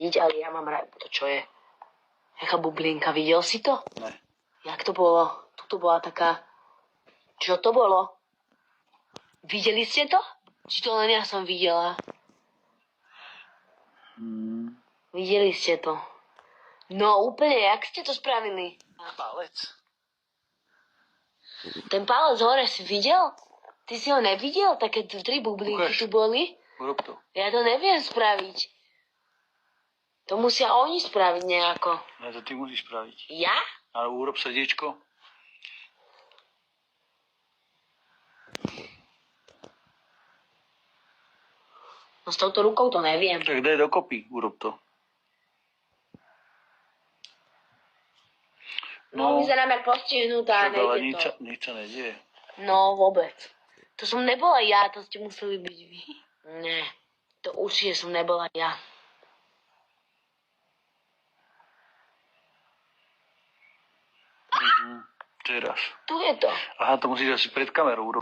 Nič, ale ja mám rád to, čo je. Jaká bublinka, videl si to? Ne. Jak to bolo? Tu bola taká... Čo to bolo? Videli ste to? Či to len ja som videla? Videli ste to? No úplne, jak ste to spravili? Palec. Ten palec hore si videl? Ty si ho nevidel? Také 3 bublinky Ukáž. tu boli? Urob to. Ja to neviem spraviť. To musia oni spraviť nejako. Ne, to ty musíš spraviť. Ja? Ale urob srdiečko. No s touto rukou to neviem. Tak daj dokopy, urob to. No, vyzerám jak postihnutá, však ale nejde to. nič sa nedieje. No, vôbec. To som nebola ja, to ste museli byť vy. Nie, to určite som nebola ja. Teraz. Tu je to. Aha, to musíš asi pred kamerou urobiť.